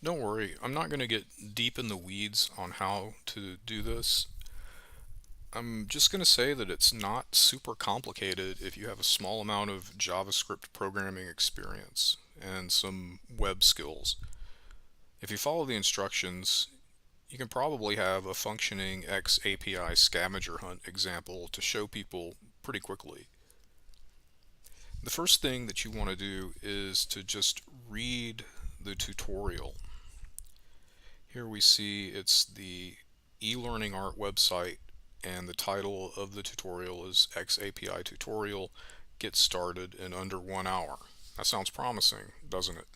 Don't worry, I'm not going to get deep in the weeds on how to do this. I'm just going to say that it's not super complicated if you have a small amount of JavaScript programming experience and some web skills. If you follow the instructions, you can probably have a functioning xAPI scavenger hunt example to show people pretty quickly. The first thing that you want to do is to just read the tutorial. Here we see it's the e-learning art website, and the title of the tutorial is xAPI tutorial, get started in under 1 hour. That sounds promising, doesn't it?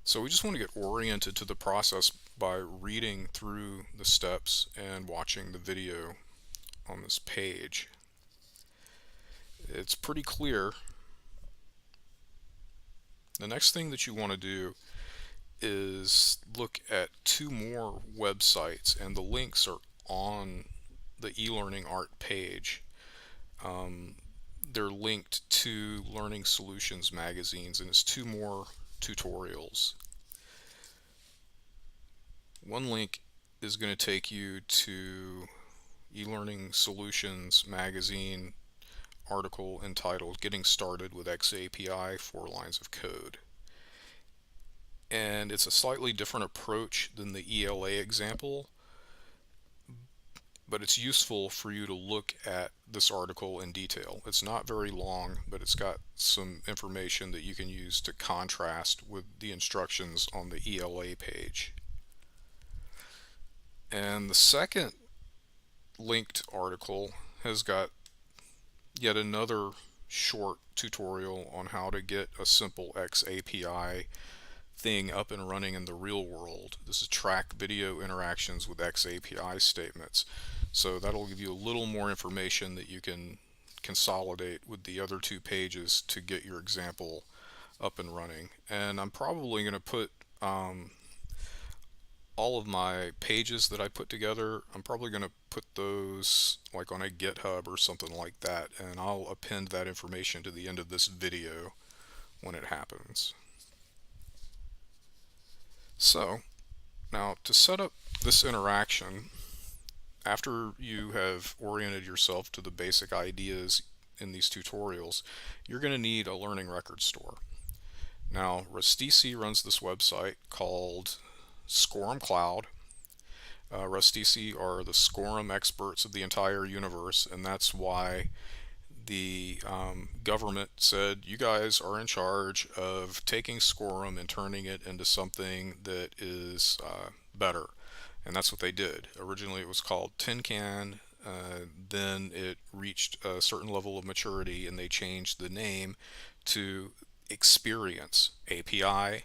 So we just want to get oriented to the process by reading through the steps and watching the video on this page. It's pretty clear. The next thing that you want to do is look at two more websites, and the links are on the e-learning art page. Um, they're linked to Learning Solutions magazines, and it's two more tutorials. One link is going to take you to e-learning Solutions magazine article entitled Getting Started with xAPI, 4 Lines of Code. And it's a slightly different approach than the ELA example, but it's useful for you to look at this article in detail. It's not very long, but it's got some information that you can use to contrast with the instructions on the ELA page. And the second linked article has got yet another short tutorial on how to get a simple xAPI thing up and running in the real world. This is track video interactions with xAPI statements. So that'll give you a little more information that you can consolidate with the other two pages to get your example up and running. And I'm probably going to put all of my pages that I put together, I'm probably going to put those like on a GitHub or something like that, and I'll append that information to the end of this video when it happens. So now to set up this interaction, after you have oriented yourself to the basic ideas in these tutorials, you're going to need a learning record store. Now, Rustdc runs this website called Scorum Cloud. Rustdc are the Scorum experts of the entire universe, and that's why the government said, you guys are in charge of taking Scorum and turning it into something that is better. And that's what they did. Originally it was called Tin Can, then it reached a certain level of maturity and they changed the name to Experience API,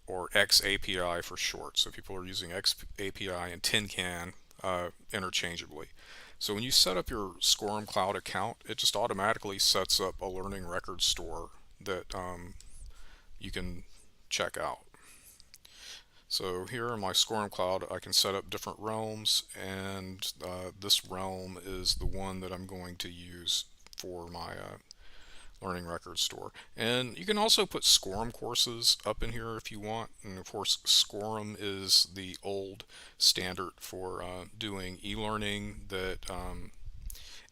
or xAPI for short. So people are using xAPI and Tin Can interchangeably. So when you set up your Scorum Cloud account, it just automatically sets up a learning record store that you can check out. So here in my Scorum Cloud, I can set up different realms, and this realm is the one that I'm going to use for my learning record store. And you can also put Scorum courses up in here if you want. And of course, Scorum is the old standard for doing e-learning that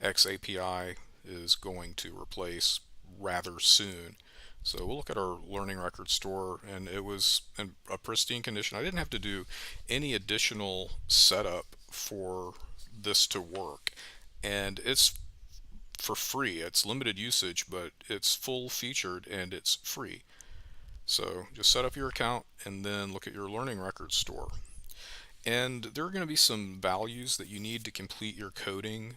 xAPI is going to replace rather soon. So we'll look at our learning record store, and it was in a pristine condition. I didn't have to do any additional setup for this to work. And it's for free. It's limited usage, but it's full featured and it's free. So just set up your account and then look at your learning record store. And there are going to be some values that you need to complete your coding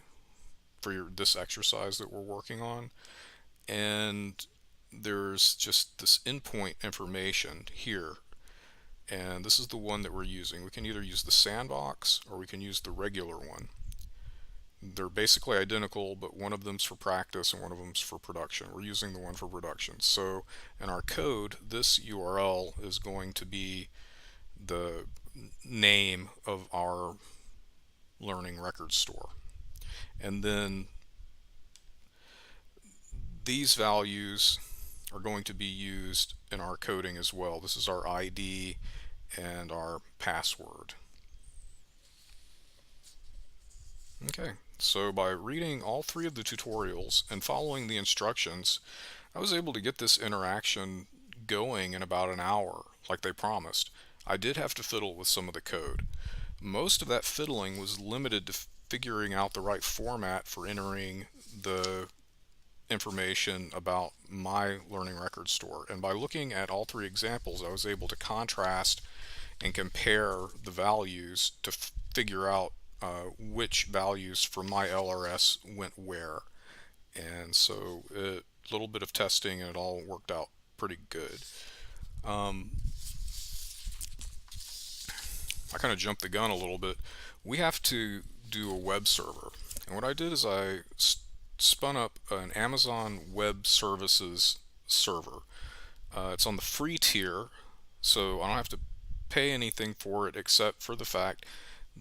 for this exercise that we're working on. And there's just this endpoint information here. And this is the one that we're using. We can either use the sandbox or we can use the regular one. They're basically identical, but one of them's for practice and one of them's for production. We're using the one for production. So in our code, this URL is going to be the name of our learning record store. And then these values are going to be used in our coding as well. This is our ID and our password. Okay, so by reading all three of the tutorials and following the instructions, I was able to get this interaction going in about an hour, like they promised. I did have to fiddle with some of the code. Most of that fiddling was limited to figuring out the right format for entering the information about my learning record store. And by looking at all three examples, I was able to contrast and compare the values to figure out which values from my LRS went where. And so a little bit of testing and it all worked out pretty good. I kind of jumped the gun a little bit. We have to do a web server. And what I did is I spun up an Amazon Web Services server. It's on the free tier, so I don't have to pay anything for it except for the fact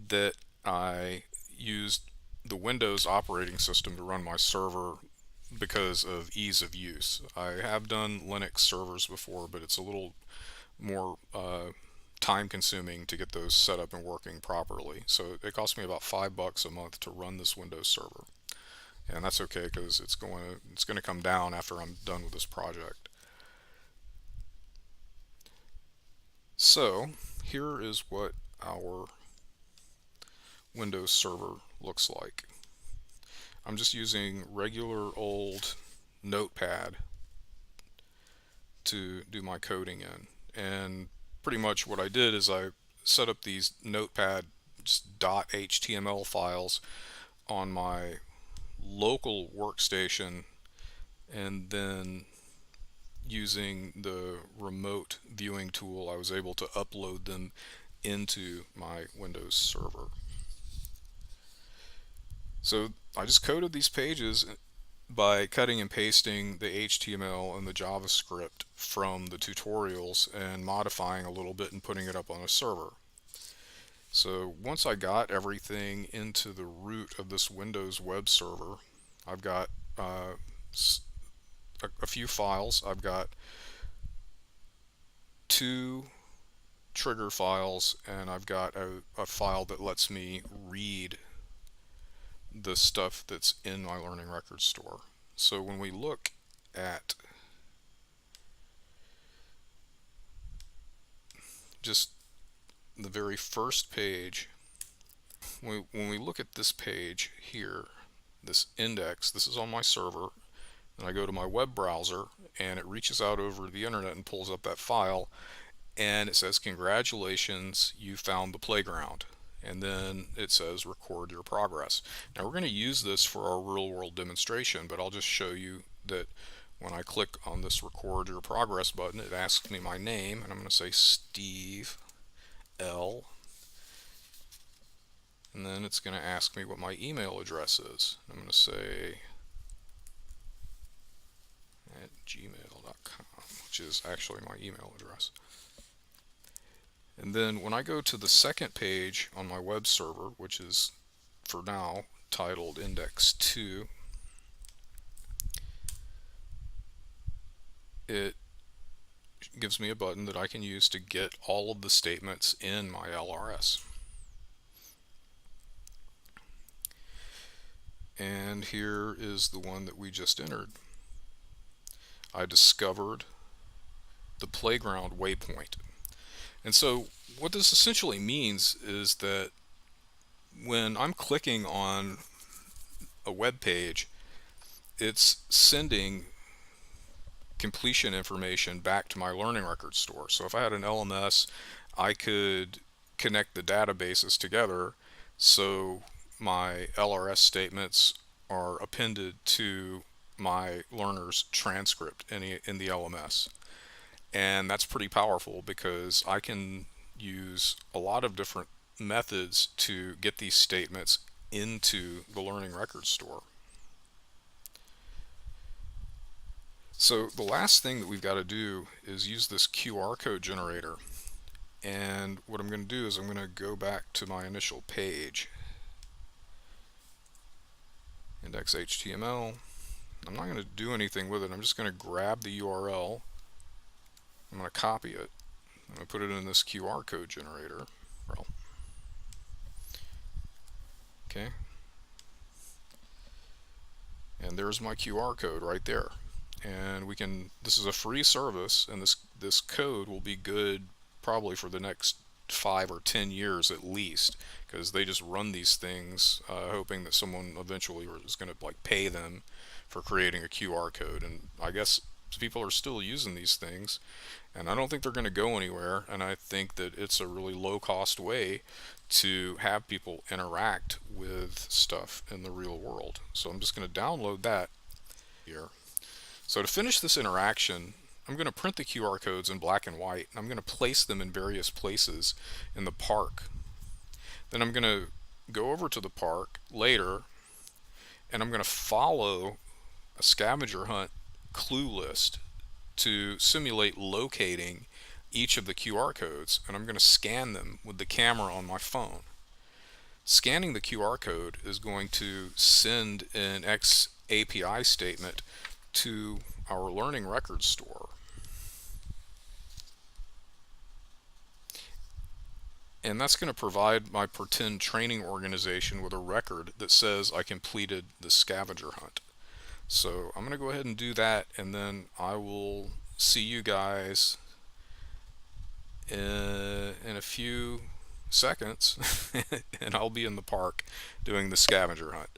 that I used the Windows operating system to run my server because of ease of use. I have done Linux servers before, but it's a little more time consuming to get those set up and working properly. So it cost me about $5 a month to run this Windows server. And that's okay because it's going to come down after I'm done with this project. So here is what our Windows server looks like. I'm just using regular old Notepad to do my coding in. And pretty much what I did is I set up these Notepad just .html files on my local workstation, and then using the remote viewing tool I was able to upload them into my Windows server. So I just coded these pages by cutting and pasting the HTML and the JavaScript from the tutorials and modifying a little bit and putting it up on a server. So once I got everything into the root of this Windows web server, I've got a few files. I've got 2 trigger files, and I've got a file that lets me read the stuff that's in my learning records store. So when we look at just the very first page, when we look at this page here, this index, this is on my server, and I go to my web browser and it reaches out over the internet and pulls up that file, and it says congratulations, you found the playground. And then it says record your progress. Now we're going to use this for our real world demonstration, but I'll just show you that when I click on this record your progress button, it asks me my name, and I'm going to say Steve L. And then it's going to ask me what my email address is. I'm going to say at gmail.com, which is actually my email address. And then when I go to the second page on my web server, which is for now titled index 2, it gives me a button that I can use to get all of the statements in my LRS. And here is the one that we just entered. I discovered the playground waypoint. And so what this essentially means is that when I'm clicking on a web page, it's sending completion information back to my learning record store. So if I had an LMS, I could connect the databases together so my LRS statements are appended to my learner's transcript in the LMS. And that's pretty powerful because I can use a lot of different methods to get these statements into the learning record store. So the last thing that we've got to do is use this QR code generator. And what I'm going to do is I'm going to go back to my initial page, index HTML, I'm not going to do anything with it. I'm just going to grab the URL. I'm going to copy it. I'm going to put it in this QR code generator. Okay, and there's my QR code right there. And we can, this is a free service, and this code will be good probably for the next 5 or 10 years at least, because they just run these things hoping that someone eventually is going to like pay them for creating a QR code. And I guess people are still using these things, and I don't think they're going to go anywhere. And I think that it's a really low cost way to have people interact with stuff in the real world. So I'm just going to download that here. So to finish this interaction, I'm going to print the QR codes in black and white, and I'm going to place them in various places in the park. Then I'm going to go over to the park later, and I'm going to follow a scavenger hunt clue list to simulate locating each of the QR codes, and I'm going to scan them with the camera on my phone. Scanning the QR code is going to send an xAPI statement to our learning records store. And that's going to provide my pretend training organization with a record that says I completed the scavenger hunt. So I'm going to go ahead and do that, and then I will see you guys in a few seconds, and I'll be in the park doing the scavenger hunt.